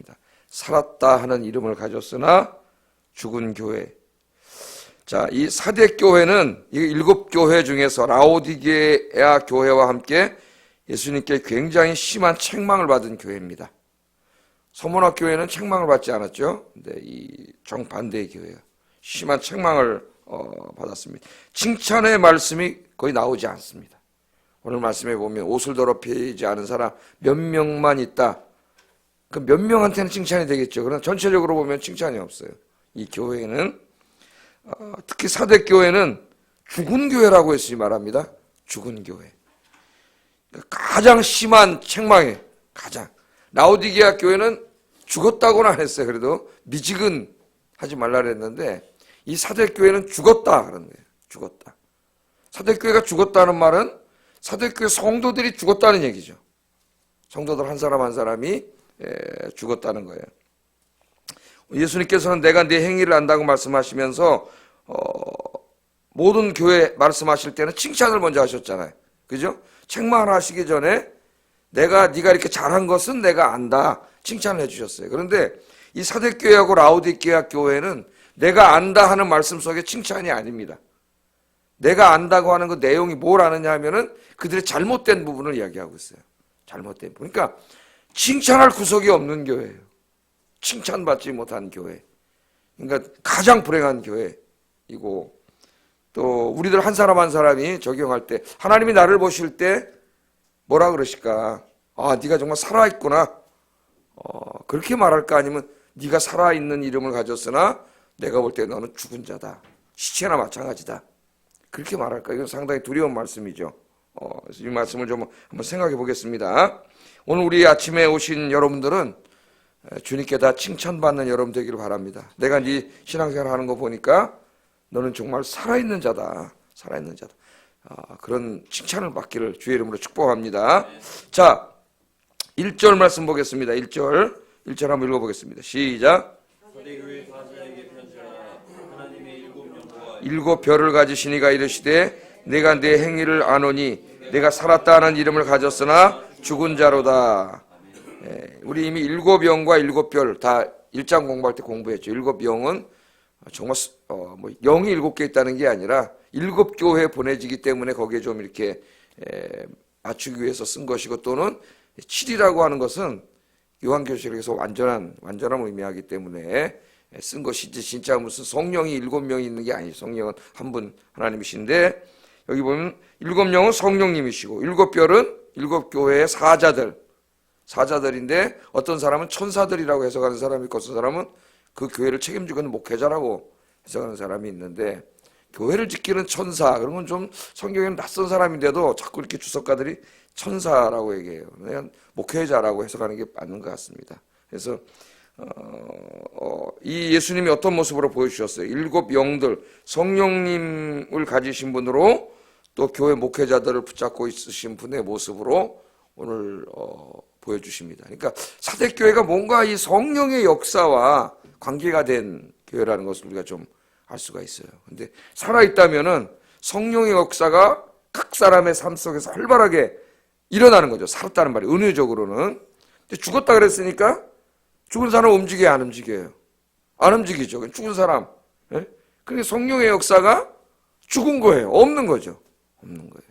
말합니다. 살았다 하는 이름을 가졌으나 죽은 교회. 자, 이 사대 교회는 이 7교회 중에서 라오디게아 교회와 함께 예수님께 굉장히 심한 책망을 받은 교회입니다. 서문화 교회는 책망을 받지 않았죠. 근데 이 정반대의 교회가 심한 책망을 받았습니다. 칭찬의 말씀이 거의 나오지 않습니다. 오늘 말씀에 보면 옷을 더럽히지 않은 사람 몇 명만 있다. 그 몇 명한테는 칭찬이 되겠죠. 그러나 전체적으로 보면 칭찬이 없어요. 이 교회는 특히 사대 교회는 죽은 교회라고 예수님이 말합니다. 죽은 교회. 가장 심한 책망에 가장. 라오디게아 교회는 죽었다고는 안 했어요. 그래도 미직은 하지 말라 그랬는데 이 사대 교회는 죽었다 그런 거예요. 죽었다. 사대 교회가 죽었다는 말은 사대 교회 성도들이 죽었다는 얘기죠. 성도들 한 사람 한 사람이 죽었다는 거예요. 예수님께서는 내가 네 행위를 안다고 말씀하시면서 모든 교회 말씀하실 때는 칭찬을 먼저 하셨잖아요. 그죠? 책망을 하시기 전에 네가 이렇게 잘한 것은 내가 안다. 칭찬을 해주셨어요. 그런데 이 사대교회하고 라오디게아 교회는 내가 안다 하는 말씀 속에 칭찬이 아닙니다. 내가 안다고 하는 그 내용이 뭘 아느냐 하면은 그들의 잘못된 부분을 이야기하고 있어요. 잘못된 부분. 그러니까 칭찬할 구석이 없는 교회예요. 칭찬받지 못한 교회. 그러니까 가장 불행한 교회이고 또 우리들 한 사람 한 사람이 적용할 때 하나님이 나를 보실 때 뭐라 그러실까? 아, 네가 정말 살아있구나. 그렇게 말할까? 아니면 네가 살아있는 이름을 가졌으나 내가 볼 때 너는 죽은 자다. 시체나 마찬가지다. 그렇게 말할까? 이건 상당히 두려운 말씀이죠. 그래서 이 말씀을 좀 한번 생각해 보겠습니다. 오늘 우리 아침에 오신 여러분들은 주님께 다 칭찬받는 여러분 되기를 바랍니다. 내가 네 신앙생활 하는 거 보니까 너는 정말 살아있는 자다. 살아있는 자다. 그런 칭찬을 받기를 주의 이름으로 축복합니다. 자, 1절 말씀 보겠습니다. 1절 한번 읽어보겠습니다. 시작. 일곱 별을 가지신 이가 이르시되 내가 내 행위를 아노니 내가 살았다 하는 이름을 가졌으나 죽은 자로다. 우리 이미 7영과 7별 다 1장 공부할 때 공부했죠. 7영은 정말 뭐 영이 7개 있다는 게 아니라 7교회에 보내지기 때문에 거기에 좀 이렇게 맞추기 위해서 쓴 것이고 또는 7이라고 하는 것은 요한계시록에서 완전함을 의미하기 때문에 쓴 것이지 진짜 무슨 성령이 7명이 있는 게 아니죠. 성령은 한 분 하나님이신데 여기 보면 7영은 성령님이시고 7별은 7교회의 사자들인데 어떤 사람은 천사들이라고 해석하는 사람이 있고 어떤 사람은 그 교회를 책임지고 있는 목회자라고 해석하는 사람이 있는데 교회를 지키는 천사 그런 건 좀 성경에는 낯선 사람인데도 자꾸 이렇게 주석가들이 천사라고 얘기해요. 그냥 목회자라고 해석하는 게 맞는 것 같습니다. 그래서 이 예수님이 어떤 모습으로 보여주셨어요? 7영들 성령님을 가지신 분으로 또 교회 목회자들을 붙잡고 있으신 분의 모습으로 오늘 보여주십니다. 그러니까 사대교회가 뭔가 이 성령의 역사와 관계가 된 교회라는 것을 우리가 좀 알 수가 있어요. 근데 살아있다면은 성령의 역사가 각 사람의 삶 속에서 활발하게 일어나는 거죠. 살았다는 말이 은유적으로는. 근데 죽었다 그랬으니까 죽은 사람 움직여요, 안 움직여요? 안 움직이죠. 죽은 사람. 예? 그러니까 성령의 역사가 죽은 거예요. 없는 거죠. 없는 거예요.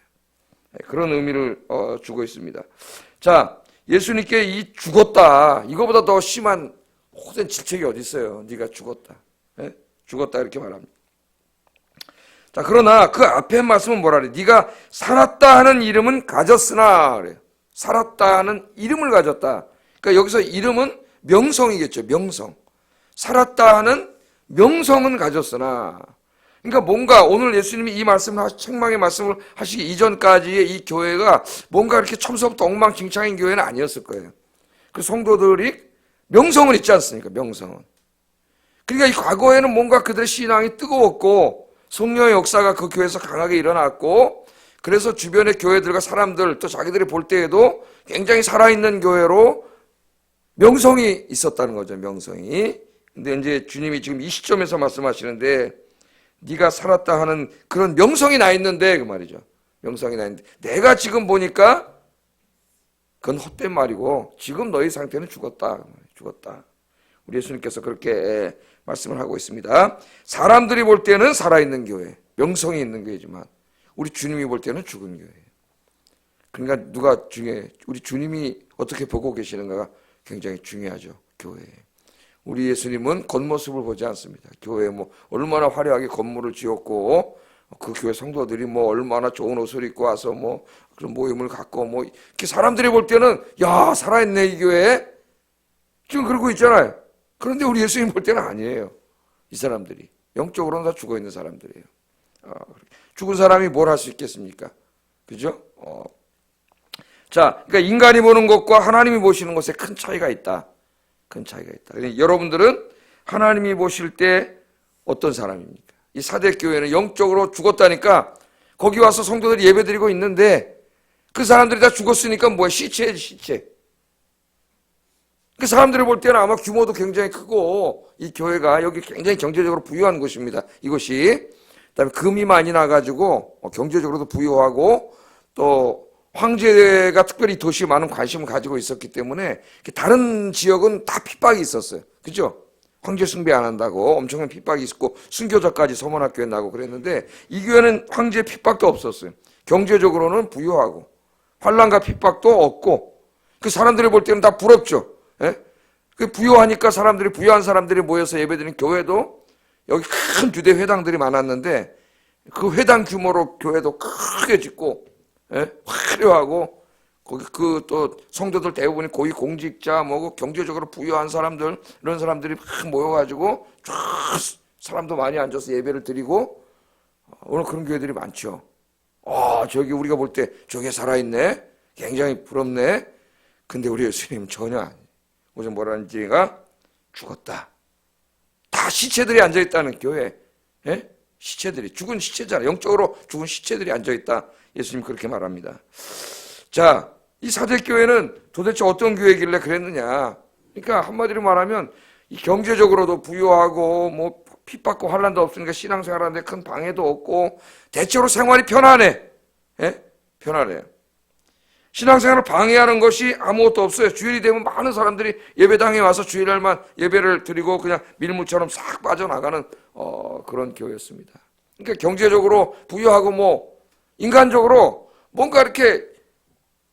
그런 의미를 주고 있습니다. 자, 예수님께 이 죽었다. 이거보다 더 심한 호된 질책이 어디 있어요? 네가 죽었다. 예? 죽었다 이렇게 말합니다. 자, 그러나 그 앞에 말씀은 뭐라 그래? 네가 살았다 하는 이름은 가졌으나 그래요. 살았다 하는 이름을 가졌다. 그러니까 여기서 이름은 명성이겠죠. 명성. 살았다 하는 명성은 가졌으나 그러니까 뭔가 오늘 예수님이 이 말씀을 책망의 말씀을 하시기 이전까지의 이 교회가 뭔가 이렇게 처음부터 엉망진창인 교회는 아니었을 거예요. 그 성도들이 명성은 있지 않습니까? 명성은. 그러니까 이 과거에는 뭔가 그들의 신앙이 뜨거웠고 성령의 역사가 그 교회에서 강하게 일어났고 그래서 주변의 교회들과 사람들 또 자기들이 볼 때에도 굉장히 살아있는 교회로 명성이 있었다는 거죠. 명성이. 근데 이제 주님이 지금 이 시점에서 말씀하시는데 네가 살았다 하는 그런 명성이 나 있는데 그 말이죠. 명성이 나 있는데 내가 지금 보니까 그건 헛된 말이고 지금 너희 상태는 죽었다. 죽었다. 우리 예수님께서 그렇게 말씀을 하고 있습니다. 사람들이 볼 때는 살아있는 교회, 명성이 있는 교회지만 우리 주님이 볼 때는 죽은 교회예요. 그러니까 누가 중요해? 우리 주님이 어떻게 보고 계시는가가 굉장히 중요하죠. 교회에. 우리 예수님은 겉모습을 보지 않습니다. 교회에 뭐 얼마나 화려하게 건물을 지었고 그 교회 성도들이 뭐 얼마나 좋은 옷을 입고 와서 뭐 그런 모임을 갖고 뭐 이렇게 사람들이 볼 때는 야 살아있네 이 교회 지금 그러고 있잖아요. 그런데 우리 예수님 볼 때는 아니에요. 이 사람들이 영적으로는 다 죽어 있는 사람들이에요. 죽은 사람이 뭘 할 수 있겠습니까? 그죠? 자, 그러니까 인간이 보는 것과 하나님이 보시는 것에 큰 차이가 있다. 큰 차이가 있다. 그러니까 여러분들은 하나님이 보실 때 어떤 사람입니까? 이 사대교회는 영적으로 죽었다니까 거기 와서 성도들이 예배드리고 있는데 그 사람들이 다 죽었으니까 뭐야? 시체지 시체. 그 사람들이 볼 때는 아마 규모도 굉장히 크고 이 교회가 여기 굉장히 경제적으로 부유한 곳입니다. 이곳이. 그다음에 금이 많이 나가지고 경제적으로도 부유하고 또 황제가 특별히 이 도시에 많은 관심을 가지고 있었기 때문에 다른 지역은 다 핍박이 있었어요. 그죠? 황제 숭배 안 한다고 엄청난 핍박이 있었고 순교자까지 서문학교에 나고 그랬는데 이 교회는 황제 핍박도 없었어요. 경제적으로는 부유하고 환난과 핍박도 없고 그 사람들이 볼 때는 다 부럽죠. 예? 그 부유하니까 사람들이 부유한 사람들이 모여서 예배드리는 교회도 여기 큰 유대 회당들이 많았는데 그 회당 규모로 교회도 크게 짓고 예? 화려하고 거기 그 또 성도들 대부분이 고위 공직자 뭐고 경제적으로 부유한 사람들 이런 사람들이 막 모여가지고 쫙 사람도 많이 앉아서 예배를 드리고 오늘 그런 교회들이 많죠. 저기 우리가 볼 때 저게 살아있네 굉장히 부럽네. 근데 우리 예수님은 전혀 아니에요. 무슨 뭐라는지가 죽었다. 다 시체들이 앉아있다는 교회. 예? 시체들이 죽은 시체잖아요. 영적으로 죽은 시체들이 앉아있다. 예수님 그렇게 말합니다. 자, 이 사대교회는 도대체 어떤 교회길래 그랬느냐. 그러니까 한마디로 말하면 이 경제적으로도 부유하고 뭐 핍박과 환난도 없으니까 신앙생활하는데 큰 방해도 없고 대체로 생활이 편안해. 예? 편안해요. 신앙생활을 방해하는 것이 아무것도 없어요. 주일이 되면 많은 사람들이 예배당에 와서 주일날만 예배를 드리고 그냥 밀물처럼 싹 빠져나가는 그런 교회였습니다. 그러니까 경제적으로 부유하고 뭐 인간적으로 뭔가 이렇게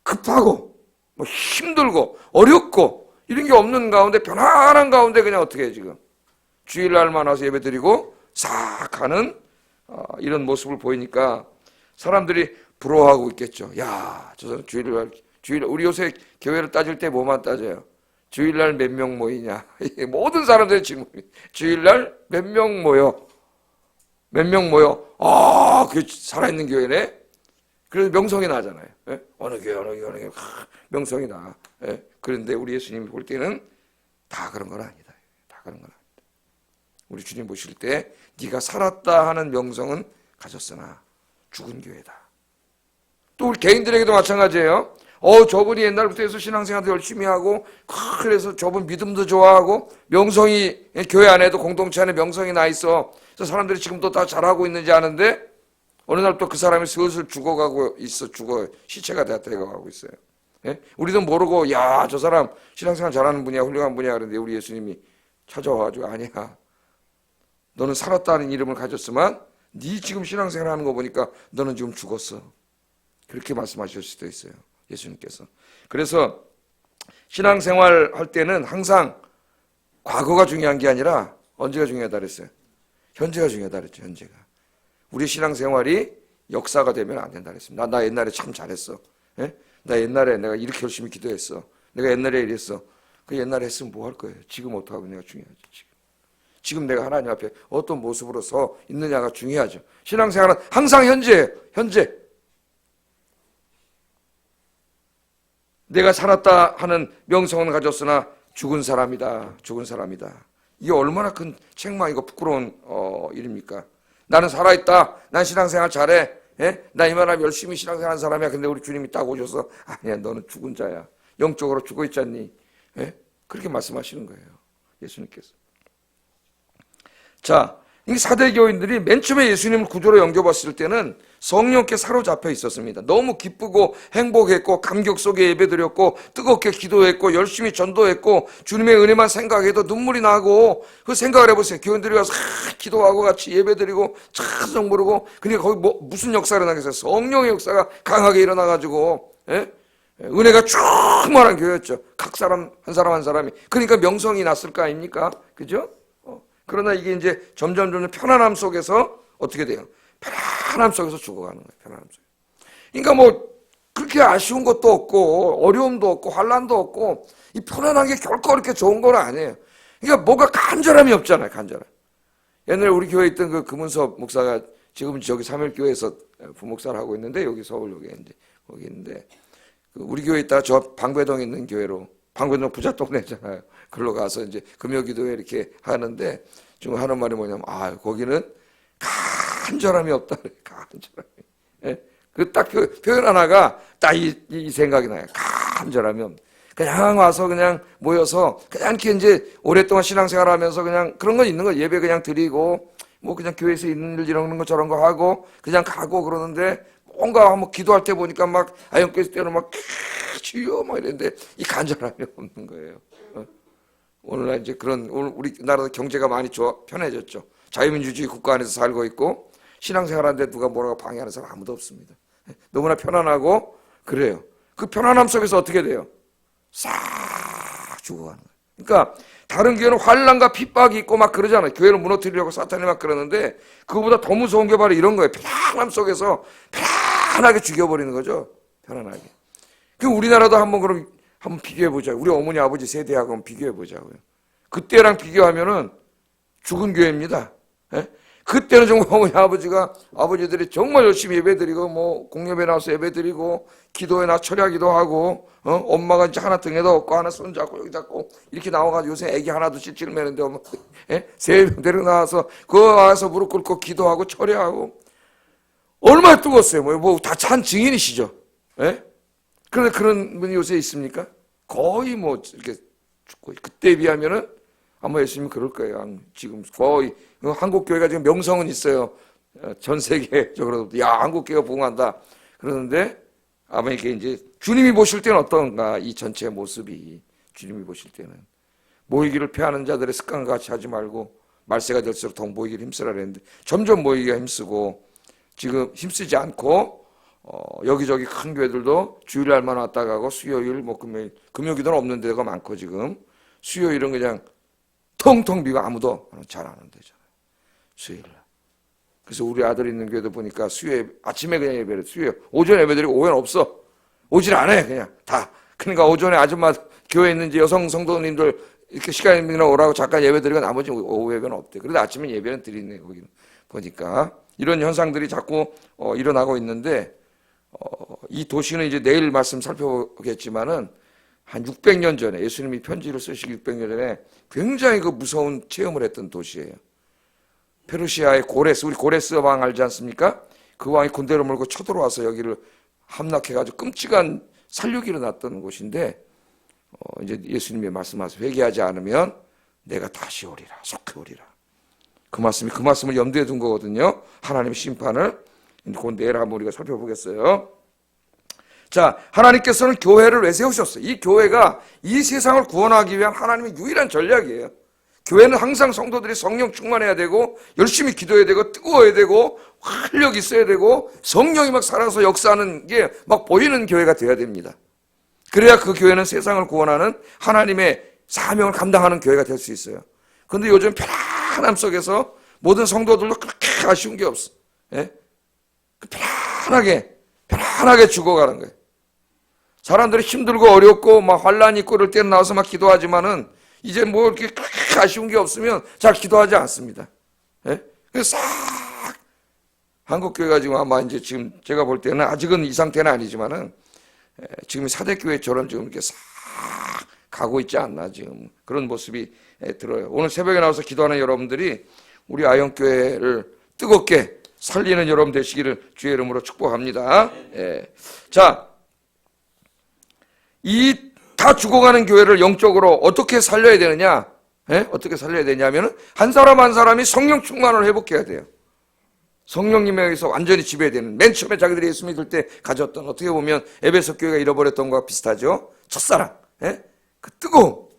급하고 뭐 힘들고 어렵고 이런 게 없는 가운데 편안한 가운데 그냥 어떻게 해 지금 주일날만 와서 예배드리고 싹 하는 이런 모습을 보이니까 사람들이 부러워하고 있겠죠. 야, 저 사람 주일날 우리 요새 교회를 따질 때 뭐만 따져요? 주일날 몇 명 모이냐? 모든 사람들의 질문이 주일날 몇 명 모여? 몇 명 모여? 그 살아있는 교회네. 그래서 명성이 나잖아요. 예? 어느 교회 명성이 나. 예? 그런데 우리 예수님이 볼 때는 다 그런 건 아니다. 다 그런 건 아니다. 우리 주님 보실 때 네가 살았다 하는 명성은 가졌으나 죽은 교회다. 또 우리 개인들에게도 마찬가지예요. 저분이 옛날부터 해서 신앙생활도 열심히 하고 그래서 저분 믿음도 좋아하고 명성이 교회 안에도 공동체 안에 명성이 나 있어. 그래서 사람들이 지금도 다 잘하고 있는지 아는데 어느 날 또 그 사람이 슬슬 죽어가고 있어. 시체가 되어가고 있어요. 예? 우리도 모르고 야, 저 사람 신앙생활 잘하는 분이야 훌륭한 분이야 그런데 우리 예수님이 찾아와가지고 아니야. 너는 살았다는 이름을 가졌지만 네 지금 신앙생활 하는 거 보니까 너는 지금 죽었어. 그렇게 말씀하실 수도 있어요. 예수님께서. 그래서 신앙생활 할 때는 항상 과거가 중요한 게 아니라 언제가 중요하다 그랬어요? 현재가 중요하다 그랬죠. 현재가. 우리 신앙생활이 역사가 되면 안 된다 그랬습니다. 나 옛날에 참 잘했어. 예? 나 옛날에 내가 이렇게 열심히 기도했어. 내가 옛날에 이랬어. 그 옛날에 했으면 뭐 할 거예요? 지금 어떻게 하고 내가 중요하죠. 지금 내가 하나님 앞에 어떤 모습으로 서 있느냐가 중요하죠. 신앙생활은 항상 현재예요. 현재. 내가 살았다 하는 명성은 가졌으나 죽은 사람이다. 죽은 사람이다. 이게 얼마나 큰 책망이고 부끄러운 일입니까? 나는 살아있다. 난 신앙생활 잘해. 예? 나 이만하면 열심히 신앙생활하는 사람이야. 근데 우리 주님이 딱 오셔서 아니야 너는 죽은 자야. 영적으로 죽어 있지 않니? 예? 그렇게 말씀하시는 거예요. 예수님께서. 자, 이 사대 교인들이 맨 처음에 예수님을 구조로 영접했을 때는 성령께 사로잡혀 있었습니다. 너무 기쁘고 행복했고 감격 속에 예배드렸고 뜨겁게 기도했고 열심히 전도했고 주님의 은혜만 생각해도 눈물이 나고 그 생각을 해보세요. 교인들이 와서 기도하고 같이 예배드리고 찬송 부르고 그러니까 거기 무슨 역사가 일어나겠어요? 성령의 역사가 강하게 일어나가지고 은혜가 충만한 교회였죠. 각 사람 한 사람 한 사람이. 그러니까 명성이 났을 거 아닙니까? 그죠? 그러나 이게 이제 점점 편안함 속에서 어떻게 돼요? 편안함 속에서 죽어가는 거예요. 편안함 속에. 그러니까 뭐 그렇게 아쉬운 것도 없고 어려움도 없고 환난도 없고 이 편안한 게 결코 그렇게 좋은 건 아니에요. 그러니까 뭐가 간절함이 없잖아요. 간절함. 옛날에 우리 교회에 있던 그 금은섭 목사가 지금 저기 삼일교회에서 부목사를 하고 있는데 여기 서울역에 이제 거기 있는데 우리 교회에 있다가 저 방배동에 있는 교회로 방배동 부자 동네잖아요. 글로 가서 이제 금요기도회 이렇게 하는데 지금 하는 말이 뭐냐면 거기는 간절함이 없다. 간절함이. 예? 그 딱 표현 하나가 딱 이 생각이 나요. 간절함이 없다. 그냥 와서 그냥 모여서 그냥 이렇게 이제 오랫동안 신앙생활하면서 그냥 그런 건 있는 거 예배 그냥 드리고 뭐 그냥 교회에서 있는 일 이런 거 저런 거 하고 그냥 가고 그러는데 뭔가 한번 기도할 때 보니까 막 아영교회 때는 막 주여 막 이랬는데 이 간절함이 없는 거예요. 오늘날 이제 그런 우리나라 경제가 많이 편해졌죠. 자유민주주의 국가 안에서 살고 있고 신앙생활하는데 누가 뭐라고 방해하는 사람 아무도 없습니다. 너무나 편안하고 그래요. 그 편안함 속에서 어떻게 돼요? 싹 죽어가는 거예요. 그러니까 다른 교회는 환난과 핍박이 있고 막 그러잖아요. 교회를 무너뜨리려고 사탄이 막 그러는데 그거보다 더 무서운 게 바로 이런 거예요. 편안함 속에서 편안하게 죽여버리는 거죠. 편안하게. 그 우리나라도 한번 비교해보자고요. 우리 어머니 아버지 세대하고 한번 비교해보자고요. 그때랑 비교하면은 죽은 교회입니다. 예? 그때는 정말 어머니 아버지들이 정말 열심히 예배드리고 뭐 공예배 나와서 예배드리고 기도에 나 철야기도 하고 엄마가 이제 하나 등에다 업고 하나 손잡고 여기 잡고 이렇게 나와가지고 요새 애기 하나도 찔찔 매는데 엄마 새벽 데리고 나와서 그거 와서 무릎 꿇고 기도하고 철야하고 얼마나 뜨거웠어요. 뭐 다 찬 증인이시죠. 예? 그런데 그런 분이 요새 있습니까? 거의 뭐 이렇게 죽고 그때에 비하면은 아마 예수님이 그럴 거예요. 지금 거의 한국 교회가 지금 명성은 있어요. 전 세계적으로도 한국 교회가 부흥한다 그러는데 아마 이게 이제 주님이 보실 때는 어떤가 이 전체 모습이 주님이 보실 때는 모이기를 피하는 자들의 습관과 같이 하지 말고 말세가 될수록 더 모이기를 힘쓰라 그랬는데 점점 모이기가 힘쓰고 지금 힘쓰지 않고 여기저기 큰 교회들도 주일날만 왔다 가고 수요일 뭐 금요기도는 없는 데가 많고 지금 수요일은 그냥 텅텅 비고 아무도 잘 안 온대잖아요. 수요일날. 그래서 우리 아들 있는 교회도 보니까 수요일 아침에 그냥 예배를 수요일 오전에 예배드리고 오후에는 없어. 오질 않아요 그냥 다. 그러니까 오전에 아줌마 교회에 있는지 여성 성도님들 이렇게 시간이나 오라고 잠깐 예배드리고 나머지 오후 예배는 없대. 그런데 아침에 예배는 드리네 거기는 보니까 이런 현상들이 자꾸 일어나고 있는데 이 도시는 이제 내일 말씀 살펴보겠지만은 한 600년 전에 예수님이 편지를 쓰시기 600년 전에 굉장히 그 무서운 체험을 했던 도시예요. 페르시아의 고레스, 우리 고레스 왕 알지 않습니까? 그 왕이 군대를 몰고 쳐들어와서 여기를 함락해가지고 끔찍한 살육이 일어났던 곳인데 이제 예수님이 말씀하셔서 회개하지 않으면 내가 다시 오리라, 속히 오리라. 그 말씀을 염두에 둔 거거든요. 하나님의 심판을. 그건 내일 한번 우리가 살펴보겠어요. 자, 하나님께서는 교회를 왜 세우셨어요? 이 교회가 이 세상을 구원하기 위한 하나님의 유일한 전략이에요. 교회는 항상 성도들이 성령 충만해야 되고 열심히 기도해야 되고 뜨거워야 되고 활력 있어야 되고 성령이 막 살아서 역사하는 게 막 보이는 교회가 되어야 됩니다. 그래야 그 교회는 세상을 구원하는 하나님의 사명을 감당하는 교회가 될 수 있어요. 그런데 요즘 편안함 속에서 모든 성도들도 그렇게 아쉬운 게 없어. 예? 편안하게 죽어가는 거예요. 사람들이 힘들고 어렵고 막 환란이 있고 이럴 때는 나와서 막 기도하지만은 이제 뭐 이렇게 그렇게 아쉬운 게 없으면 잘 기도하지 않습니다. 예? 그래서 싹 한국 교회가 지금 아마 이제 지금 제가 볼 때는 아직은 이 상태는 아니지만은 지금 사대교회처럼 지금 이렇게 싹 가고 있지 않나 지금 그런 모습이 들어요. 오늘 새벽에 나와서 기도하는 여러분들이 우리 아영교회를 뜨겁게 살리는 여러분 되시기를 주의 이름으로 축복합니다. 예. 자, 이 다 죽어가는 교회를 영적으로 어떻게 살려야 되느냐? 어떻게 살려야 되냐면은 한 사람 한 사람이 성령 충만을 회복해야 돼요. 성령님에 의해서 완전히 지배되는, 맨 처음에 자기들이 예수 믿을 때 가졌던, 어떻게 보면 에베소 교회가 잃어버렸던 것과 비슷하죠. 첫사랑, 그 뜨거움,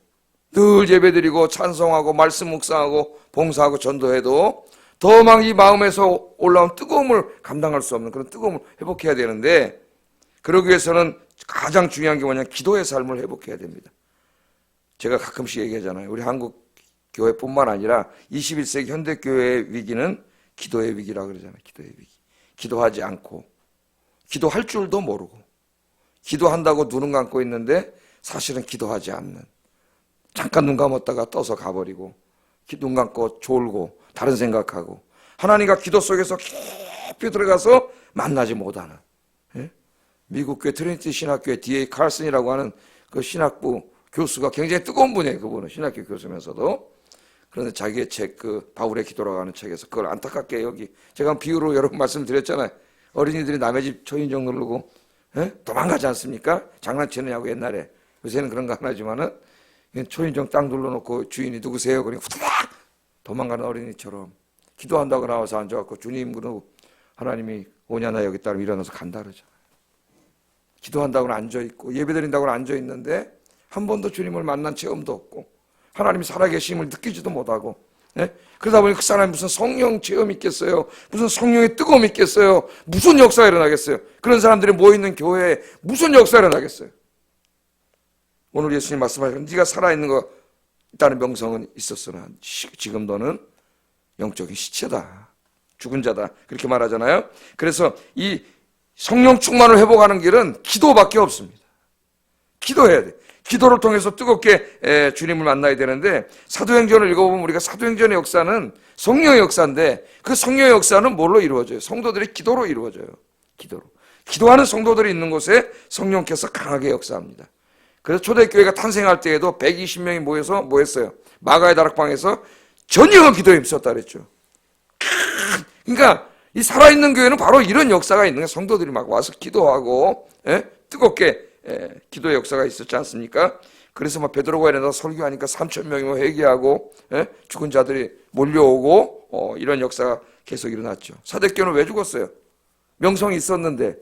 늘 예배드리고 찬송하고 말씀 묵상하고 봉사하고 전도해도 더 막 이 마음에서 올라온 뜨거움을 감당할 수 없는 그런 뜨거움을 회복해야 되는데, 그러기 위해서는 가장 중요한 게 뭐냐면 기도의 삶을 회복해야 됩니다. 제가 가끔씩 얘기하잖아요. 우리 한국 교회뿐만 아니라 21세기 현대교회의 위기는 기도의 위기라고 그러잖아요. 기도의 위기. 기도하지 않고, 기도할 줄도 모르고, 기도한다고 눈은 감고 있는데 사실은 기도하지 않는, 잠깐 눈 감았다가 떠서 가버리고, 눈 감고 졸고 다른 생각하고, 하나님과 기도 속에서 깊이 들어가서 만나지 못하는, 미국 교회 트리니티 신학교의 D.A. 칼슨이라고 하는 그 신학부 교수가 굉장히 뜨거운 분이에요. 그분은 신학교 교수면서도. 그런데 자기의 책, 그 바울의 기도라고 하는 책에서 그걸 안타깝게, 여기 제가 비유로 여러 번 말씀드렸잖아요. 어린이들이 남의 집 초인종 누르고 도망가지 않습니까? 장난치느냐고 옛날에. 요새는 그런 거 안 하지만은 초인종 딱 눌러놓고 주인이 누구세요? 그러니까 후다닥 도망가는 어린이처럼 기도한다고 나와서 앉아갖고 주님, 그러고 하나님이 오냐나 여기 따르면 일어나서 간다 그러죠. 기도한다고는 앉아있고 예배드린다고는 앉아있는데 한 번도 주님을 만난 체험도 없고 하나님이 살아계심을 느끼지도 못하고, 그러다 보니 그 사람이 무슨 성령 체험이 있겠어요? 무슨 성령의 뜨거움이 있겠어요? 무슨 역사가 일어나겠어요? 그런 사람들이 모여있는 교회에 무슨 역사가 일어나겠어요? 오늘 예수님 말씀하시는 네가 살아있는 거 있다는 명성은 있었으나 지금 너는 영적인 시체다, 죽은 자다, 그렇게 말하잖아요. 그래서 이 성령 충만을 회복하는 길은 기도밖에 없습니다. 기도해야 돼. 기도를 통해서 뜨겁게 주님을 만나야 되는데, 사도행전을 읽어보면 우리가 사도행전의 역사는 성령의 역사인데 그 성령의 역사는 뭘로 이루어져요? 성도들의 기도로 이루어져요. 기도로. 기도하는 성도들이 있는 곳에 성령께서 강하게 역사합니다. 그래서 초대교회가 탄생할 때에도 120명이 모여서 뭐 했어요? 마가의 다락방에서 전혀 기도에 힘썼다 그랬죠. 그러니까 이 살아있는 교회는 바로 이런 역사가 있는 거예요. 성도들이 막 와서 기도하고 뜨겁게 기도의 역사가 있었지 않습니까? 그래서 막 베드로가 이러다 설교하니까 3,000명이 회개하고 죽은 자들이 몰려오고 이런 역사가 계속 일어났죠. 사대교회는 왜 죽었어요? 명성이 있었는데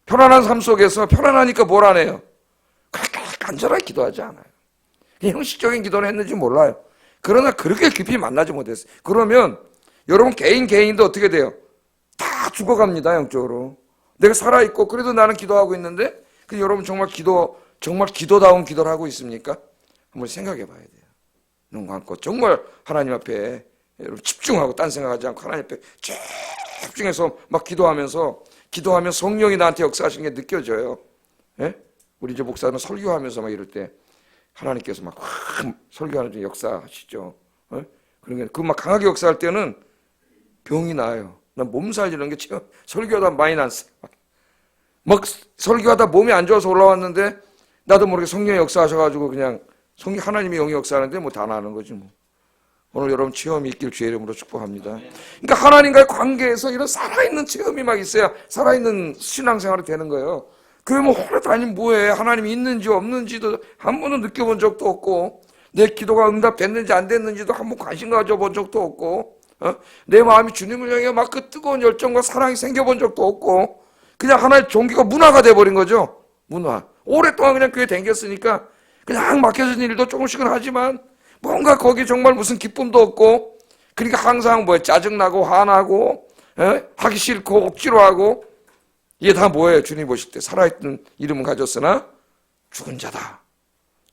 편안한 삶 속에서 편안하니까 뭘 안 해요? 그렇게 간절하게 기도하지 않아요. 형식적인 기도는 했는지 몰라요. 그러나 그렇게 깊이 만나지 못했어요. 그러면 여러분 개인도 어떻게 돼요? 다 죽어갑니다. 영적으로. 내가 살아있고 그래도 나는 기도하고 있는데 여러분 정말 기도다운 기도를 하고 있습니까? 한번 생각해 봐야 돼요. 눈 감고 정말 하나님 앞에 여러분 집중하고 딴 생각하지 않고 하나님 앞에 집중해서 막 기도하면 성령이 나한테 역사하시는 게 느껴져요. 우리 이제 목사는 설교하면서 막 이럴 때 하나님께서 막 설교하는 중에 역사하시죠. 그러니까 그 막 강하게 역사할 때는 병이 나요. 난 몸살 이런 게 설교하다 많이 났어요. 막 설교하다 몸이 안 좋아서 올라왔는데 나도 모르게 성령의 역사하셔가지고 그냥 하나님의 영이 역사하는데 뭐 다 나는 거지 뭐. 오늘 여러분 체험이 있길 주의 이름으로 축복합니다. 그러니까 하나님과의 관계에서 이런 살아있는 체험이 막 있어야 살아있는 신앙생활이 되는 거예요. 교회 뭐 오래 다니면 뭐해? 하나님이 있는지 없는지도 한 번도 느껴본 적도 없고 내 기도가 응답됐는지 안 됐는지도 한 번 관심 가져본 적도 없고 내 마음이 주님을 향해 막 그 뜨거운 열정과 사랑이 생겨본 적도 없고 그냥 하나의 종교가 문화가 돼버린 거죠. 문화. 오랫동안 그냥 교회 다녔으니까 그냥 맡겨진 일도 조금씩은 하지만 뭔가 거기 정말 무슨 기쁨도 없고 그러니까 항상 짜증나고 화나고 하기 싫고 억지로 하고 이게 다 뭐예요? 주님 보실 때 살아있는 이름은 가졌으나 죽은 자다.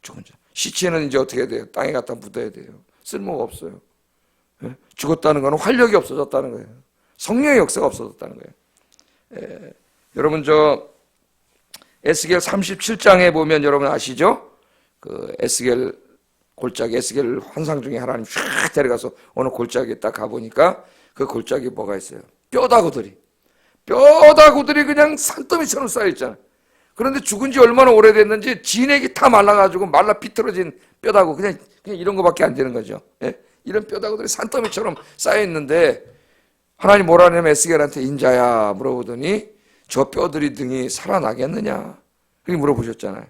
죽은 자. 시체는 이제 어떻게 돼요? 땅에 갖다 묻어야 돼요. 쓸모가 없어요. 죽었다는 거는 활력이 없어졌다는 거예요. 성령의 역사가 없어졌다는 거예요. 여러분 에스겔 37장에 보면 여러분 아시죠? 그 에스겔 골짜기, 에스겔 환상 중에 하나님 쫙 데려가서 어느 골짜기에 딱 가보니까 그 골짜기에 뭐가 있어요? 뼈다구들이 그냥 산더미처럼 쌓여있잖아요. 그런데 죽은 지 얼마나 오래됐는지 진액이 다 말라가지고 말라 비틀어진 뼈다구 그냥 이런 거밖에 안 되는 거죠. 이런 뼈다구들이 산더미처럼 쌓여있는데 하나님 뭐라 하냐면 에스겔한테 인자야 물어보더니 저 뼈들이 등이 살아나겠느냐 그렇게 물어보셨잖아요.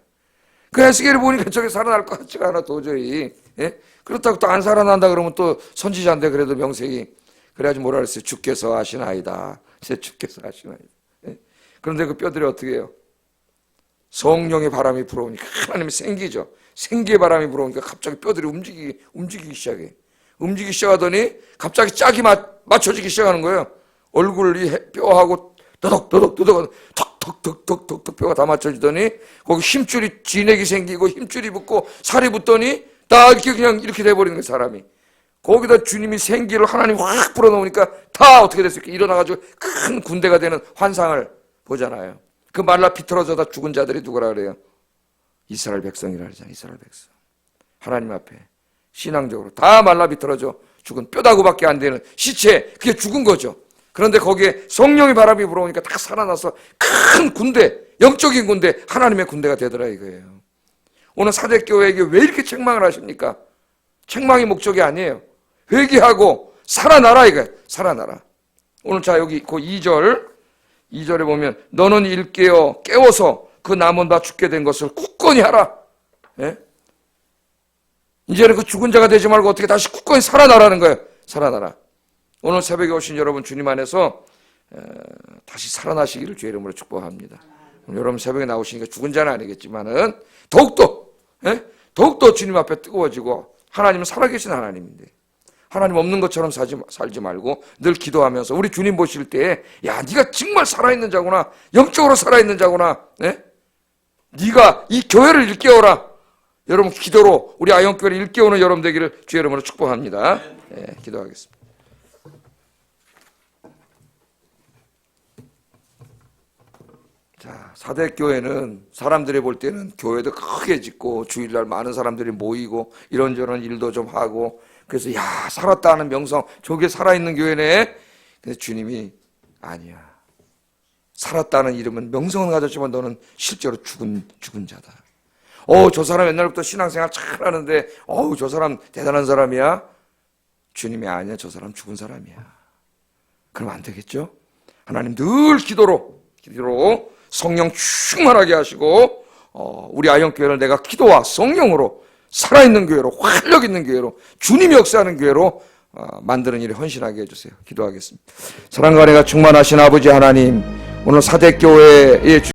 그 에스겔을 보니까 저게 살아날 것 같지가 않아 도저히. 예? 그렇다고 또 안 살아난다 그러면 또 선지자인데 그래도 명색이 그래야지 뭐라 그랬어요. 주께서 하시나이다. 진짜 주께서 하시나이다. 예? 그런데 그 뼈들이 어떻게 해요? 성령의 바람이 불어오니까 하나님이 생기죠. 생기의 바람이 불어오니까 갑자기 뼈들이 움직이기 시작해. 움직이기 시작하더니 갑자기 짝이 맞춰지기 시작하는 거예요. 얼굴이 뼈하고 더덕더덕 턱턱턱턱턱 뼈가 다 맞춰지더니 거기 힘줄이 진액이 생기고 힘줄이 붙고 살이 붙더니 다 이렇게 그냥 이렇게 돼버리는 거예요. 사람이. 거기다 주님이 생기를 하나님 확 불어넣으니까 다 어떻게 됐을까? 일어나가지고 큰 군대가 되는 환상을 보잖아요. 그 말라 비틀어져다 죽은 자들이 누구라 그래요? 이스라엘 백성이라 그러잖아요. 이스라엘 백성. 하나님 앞에 신앙적으로 다 말라 비틀어져 죽은 뼈다구밖에 안 되는 시체, 그게 죽은 거죠. 그런데 거기에 성령의 바람이 불어오니까 다 살아나서 큰 군대, 영적인 군대, 하나님의 군대가 되더라 이거예요. 오늘 사대교회에게 왜 이렇게 책망을 하십니까? 책망이 목적이 아니에요. 회개하고 살아나라 이거예요. 살아나라. 오늘 자 여기 그 2절에 보면 너는 일깨어 깨워서 그 남은 바 죽게 된 것을 굳건히 하라. 예? 이제는 그 죽은 자가 되지 말고 어떻게 다시 굳건히 살아나라는 거예요. 살아나라. 오늘 새벽에 오신 여러분 주님 안에서 다시 살아나시기를 주의 이름으로 축복합니다. 여러분 새벽에 나오시니까 죽은 자는 아니겠지만은 더욱더 주님 앞에 뜨거워지고 하나님은 살아계신 하나님인데 하나님 없는 것처럼 살지 말고 늘 기도하면서 우리 주님 보실 때 야 네가 정말 살아있는 자구나 영적으로 살아있는 자구나 네가 이 교회를 일깨워라. 여러분 기도로 우리 아영교회를 일깨우는 여러분 되기를 주의 이름으로 축복합니다. 기도하겠습니다. 자, 사대교회는 사람들이 볼 때는 교회도 크게 짓고 주일날 많은 사람들이 모이고 이런저런 일도 좀 하고 그래서 야 살았다 하는 명성 저게 살아있는 교회네. 근데 주님이 아니야. 살았다는 이름은 명성은 가졌지만 너는 실제로 죽은 자다. 저 사람 옛날부터 신앙생활 잘하는데 저 사람 대단한 사람이야. 주님이 아니야. 저 사람 죽은 사람이야. 그럼 안 되겠죠? 하나님 늘 기도로 성령 충만하게 하시고 우리 아영교회를 내가 기도와 성령으로 살아있는 교회로 활력 있는 교회로 주님이 역사하는 교회로 만드는 일에 헌신하게 해주세요. 기도하겠습니다. 사랑과 은혜가 충만하신 아버지 하나님 오늘 사대교회의